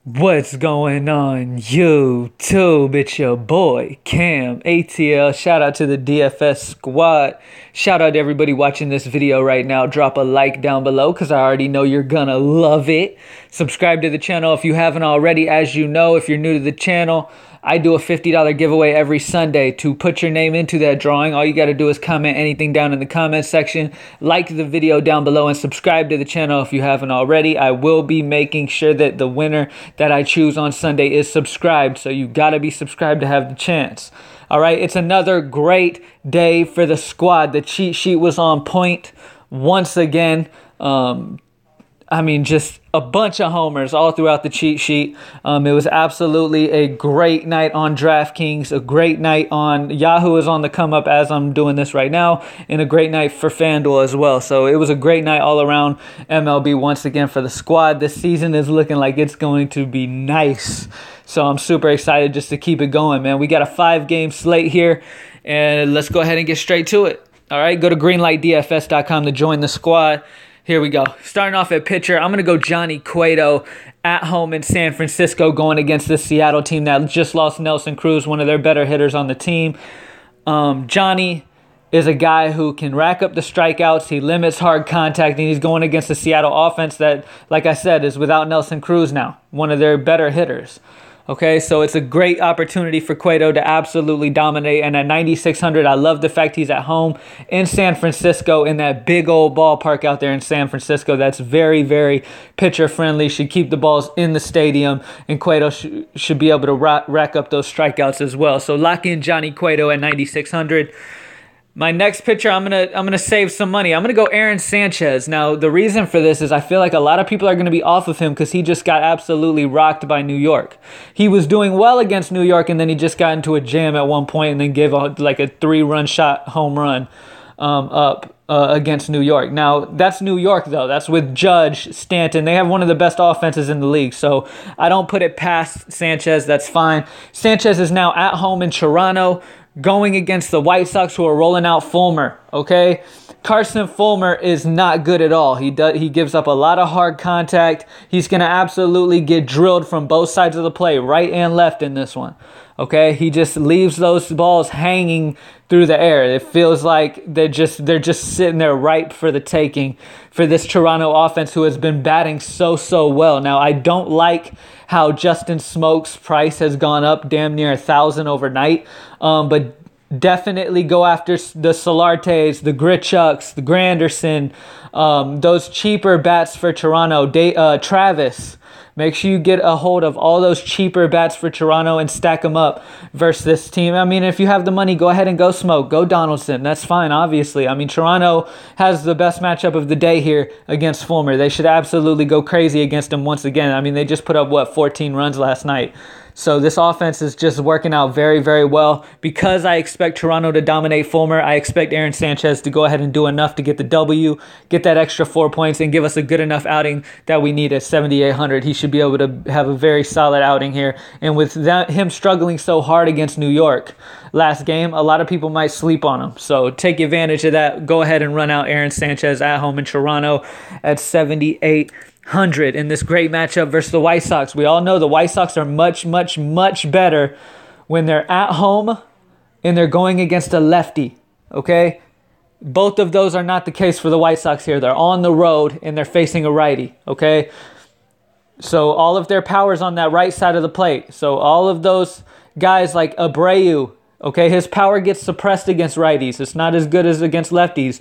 What's going on YouTube? It's your boy Cam ATL. Shout out to the DFS squad. Shout out to everybody watching this video right now. Drop a like down below because I already know you're gonna love it. Subscribe to the channel if you haven't already. As you know, if you're new to the channel, I do a $50 giveaway every Sunday. To put your name into that drawing, all you got to do is comment anything down in the comment section, like the video down below, and subscribe to the channel if you haven't already. I will be making sure that the winner that I choose on Sunday is subscribed, so you got to be subscribed to have the chance. All right, it's another great day for the squad. The cheat sheet was on point once again. Just a bunch of homers all throughout the cheat sheet. It was absolutely a great night on DraftKings, a great night on Yahoo is on the come up as I'm doing this right now, and a great night for FanDuel as well. So it was a great night all around MLB once again for the squad. This season is looking like it's going to be nice. So I'm super excited just to keep it going, man. We got a 5-game slate here, and let's go ahead and get straight to it. All right, go to greenlightdfs.com to join the squad. Here we go. Starting off at pitcher, I'm going to go Johnny Cueto at home in San Francisco going against the Seattle team that just lost Nelson Cruz, one of their better hitters on the team. Johnny is a guy who can rack up the strikeouts. He limits hard contact, and he's going against the Seattle offense that, like I said, is without Nelson Cruz now, one of their better hitters. Okay, so it's a great opportunity for Cueto to absolutely dominate. And at 9,600, I love the fact he's at home in San Francisco in that big old ballpark out there in San Francisco. That's very, very pitcher friendly. Should keep the balls in the stadium, and Cueto should be able to rack up those strikeouts as well. So lock in Johnny Cueto at 9,600. My next pitcher, I'm gonna save some money. I'm gonna go Aaron Sanchez. Now, the reason for this is I feel like a lot of people are gonna be off of him because he just got absolutely rocked by New York. He was doing well against New York, and then he just got into a jam at one point, and then gave like a 3-run shot home run against New York. Now, that's New York though. That's with Judge, Stanton. They have one of the best offenses in the league, so I don't put it past Sanchez. That's fine. Sanchez is now at home in Toronto, going against the White Sox, who are rolling out Fulmer, okay? Carson Fulmer is not good at all. He gives up a lot of hard contact. He's going to absolutely get drilled from both sides of the plate, right and left in this one, okay? He just leaves those balls hanging through the air. It feels like they're just sitting there ripe for the taking for this Toronto offense, who has been batting so well. Now, I don't like how Justin Smoke's price has gone up damn near 1,000 overnight, but definitely go after the Solartes, the Grichucks, the Granderson, those cheaper bats for Toronto. Travis, make sure you get a hold of all those cheaper bats for Toronto and stack them up versus this team. I mean, if you have the money, go ahead and go Smoke. Go Donaldson. That's fine, obviously. I mean, Toronto has the best matchup of the day here against Fulmer. They should absolutely go crazy against him once again. I mean, they just put up, 14 runs last night. So this offense is just working out very, very well. Because I expect Toronto to dominate Fulmer, I expect Aaron Sanchez to go ahead and do enough to get the W, get that extra 4 points, and give us a good enough outing that we need at 7,800. He should be able to have a very solid outing here. And with him struggling so hard against New York last game, a lot of people might sleep on him. So take advantage of that. Go ahead and run out Aaron Sanchez at home in Toronto at 7,800 in this great matchup versus the White Sox. We all know the White Sox are much better when they're at home and they're going against a lefty, okay? Both of those are not the case for the White Sox here. They're on the road and they're facing a righty, okay? So all of their power's on that right side of the plate. So all of those guys like Abreu, okay, his power gets suppressed against righties. It's not as good as against lefties.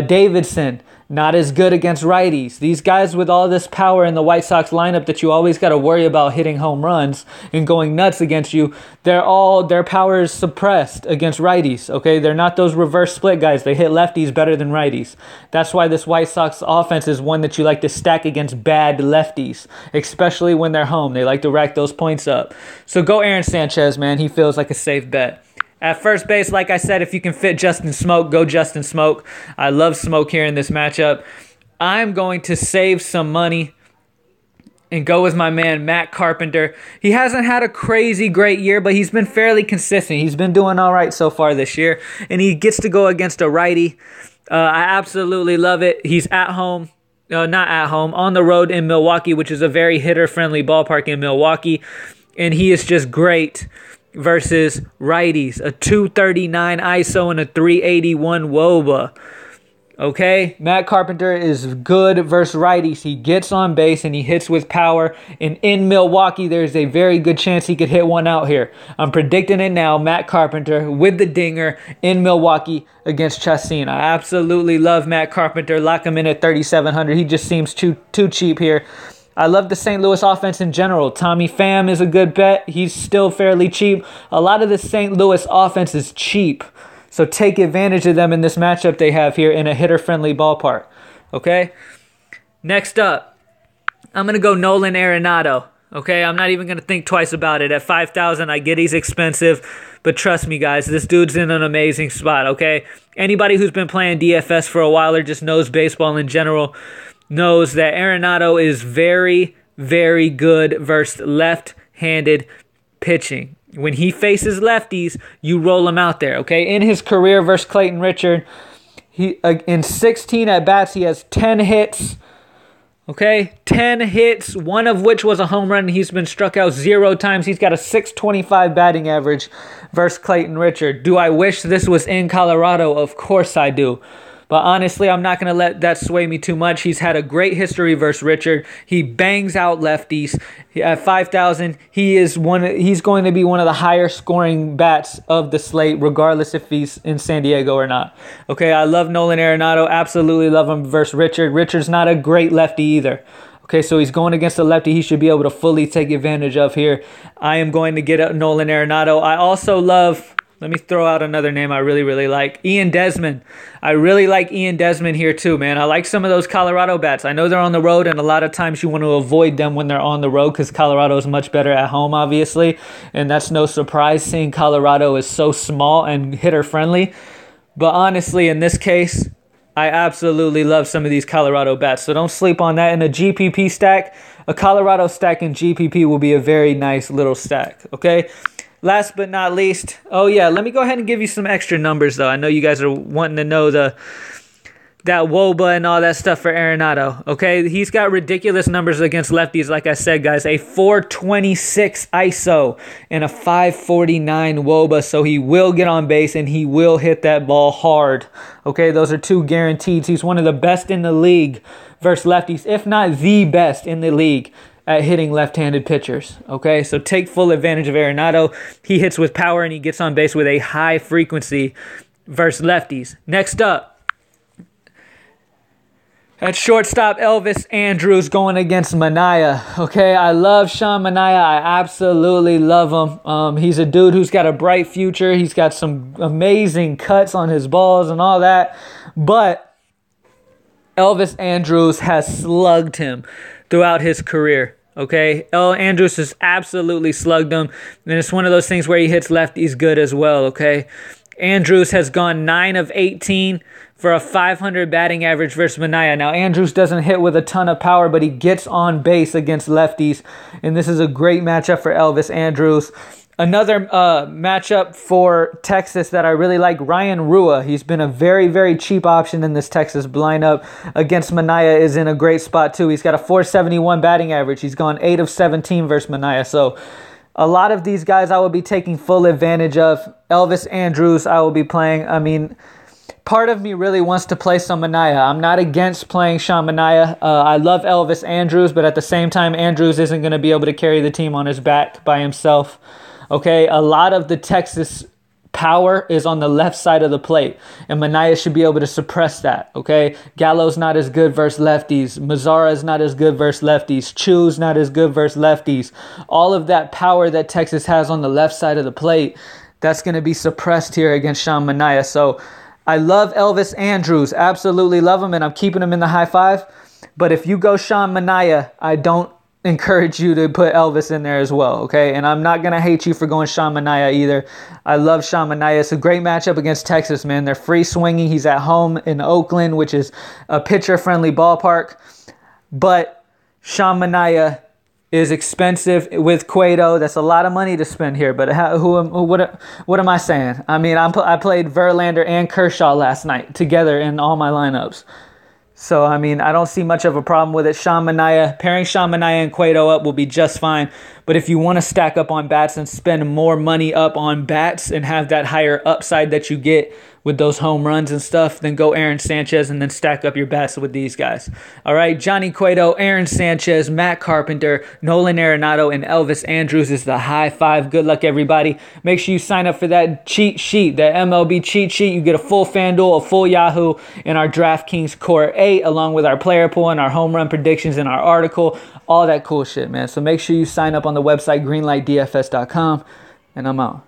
Davidson, not as good against righties. These guys with all this power in the White Sox lineup that you always got to worry about hitting home runs and going nuts against you, their power is suppressed against righties, okay? They're not those reverse split guys. They hit lefties better than righties. That's why this White Sox offense is one that you like to stack against bad lefties, especially when they're home. They like to rack those points up. So go Aaron Sanchez, man. He feels like a safe bet. At first base, like I said, if you can fit Justin Smoke, go Justin Smoke. I love Smoke here in this matchup. I'm going to save some money and go with my man, Matt Carpenter. He hasn't had a crazy great year, but he's been fairly consistent. He's been doing all right so far this year, and he gets to go against a righty. I absolutely love it. He's at home not at home, on the road in Milwaukee, which is a very hitter-friendly ballpark in Milwaukee. And he is just great versus righties. A 239 ISO and a 381 WOBA. Okay, Matt Carpenter is good versus righties. He gets on base and he hits with power. And in Milwaukee, there's a very good chance he could hit one out here. I'm predicting it now. Matt Carpenter with the dinger in Milwaukee against Chacin. I absolutely love Matt Carpenter. Lock him in at 3,700. He just seems too cheap here. I love the St. Louis offense in general. Tommy Pham is a good bet. He's still fairly cheap. A lot of the St. Louis offense is cheap. So take advantage of them in this matchup they have here in a hitter-friendly ballpark. Okay? Next up, I'm going to go Nolan Arenado. Okay? I'm not even going to think twice about it. At 5,000, I get he's expensive. But trust me, guys, this dude's in an amazing spot. Okay? Anybody who's been playing DFS for a while or just knows baseball in general knows that Arenado is very, very good versus left-handed pitching. When he faces lefties, you roll him out there, okay? In his career versus Clayton Richard, in 16 at-bats, he has 10 hits, okay? 10 hits, one of which was a home run. He's been struck out 0 times. He's got a 625 batting average versus Clayton Richard. Do I wish this was in Colorado? Of course I do. But honestly, I'm not going to let that sway me too much. He's had a great history versus Richard. He bangs out lefties. At 5,000, he's going to be one of the higher scoring bats of the slate, regardless if he's in San Diego or not. Okay, I love Nolan Arenado. Absolutely love him versus Richard. Richard's not a great lefty either. Okay, so he's going against a lefty he should be able to fully take advantage of here. I am going to get Nolan Arenado. I also love... Let me throw out another name I really, really like. Ian Desmond. I really like Ian Desmond here too, man. I like some of those Colorado bats. I know they're on the road, and a lot of times you want to avoid them when they're on the road because Colorado is much better at home, obviously. And that's no surprise seeing Colorado is so small and hitter-friendly. But honestly, in this case, I absolutely love some of these Colorado bats. So don't sleep on that. In a GPP stack, a Colorado stack in GPP will be a very nice little stack, okay? Last but not least, oh yeah, let me go ahead and give you some extra numbers though. I know you guys are wanting to know that WOBA and all that stuff for Arenado. Okay, he's got ridiculous numbers against lefties, like I said, guys. A 426 ISO and a 549 WOBA, so he will get on base and he will hit that ball hard. Okay, those are 2 guaranteed. He's one of the best in the league versus lefties, if not the best in the league at hitting left-handed pitchers. Okay, so take full advantage of Arenado. He hits with power and he gets on base with a high frequency versus lefties. Next up, at shortstop, Elvis Andrews going against Manaea. Okay, I love Sean Manaea. I absolutely love him. He's a dude who's got a bright future. He's got some amazing cuts on his balls and all that. But Elvis Andrews has slugged him throughout his career, okay? Andrews has absolutely slugged him, and it's one of those things where he hits lefties good as well, okay? Andrews has gone 9 of 18 for a 500 batting average versus Manaea. Now, Andrews doesn't hit with a ton of power, but he gets on base against lefties, and this is a great matchup for Elvis Andrews. Another matchup for Texas that I really like, Ryan Rua. He's been a very, very cheap option in this Texas lineup. Against Manaea is in a great spot too. He's got a 471 batting average. He's gone 8 of 17 versus Manaea. So a lot of these guys I will be taking full advantage of. Elvis Andrews I will be playing. I mean, part of me really wants to play some Manaea. I'm not against playing Sean Manaea. I love Elvis Andrews, but at the same time, Andrews isn't going to be able to carry the team on his back by himself. Okay, a lot of the Texas power is on the left side of the plate, and Manaea should be able to suppress that, okay? Gallo's not as good versus lefties. Mazzara's not as good versus lefties. Chu's not as good versus lefties. All of that power that Texas has on the left side of the plate, that's going to be suppressed here against Sean Manaea. So I love Elvis Andrews. Absolutely love him, and I'm keeping him in the high 5. But if you go Sean Manaea, I don't encourage you to put Elvis in there as well, okay? And I'm not going to hate you for going Sean Manaea either. I love Sean Manaea. It's a great matchup against Texas, man. They're free swinging. He's at home in Oakland, which is a pitcher-friendly ballpark. But Sean Manaea is expensive with Cueto. That's a lot of money to spend here. But what am I saying? I mean, I played Verlander and Kershaw last night together in all my lineups. So, I mean, I don't see much of a problem with it. Sean Manaea, pairing Sean Manaea and Cueto up will be just fine. But if you want to stack up on bats and spend more money up on bats and have that higher upside that you get with those home runs and stuff, then go Aaron Sanchez and then stack up your bats with these guys. All right, Johnny Cueto, Aaron Sanchez, Matt Carpenter, Nolan Arenado, and Elvis Andrews is the high five. Good luck, everybody. Make sure you sign up for that cheat sheet, that MLB cheat sheet. You get a full FanDuel, a full Yahoo, and our DraftKings Core 8, along with our player pool and our home run predictions and our article, all that cool shit, man. So make sure you sign up on the website, greenlightdfs.com, and I'm out.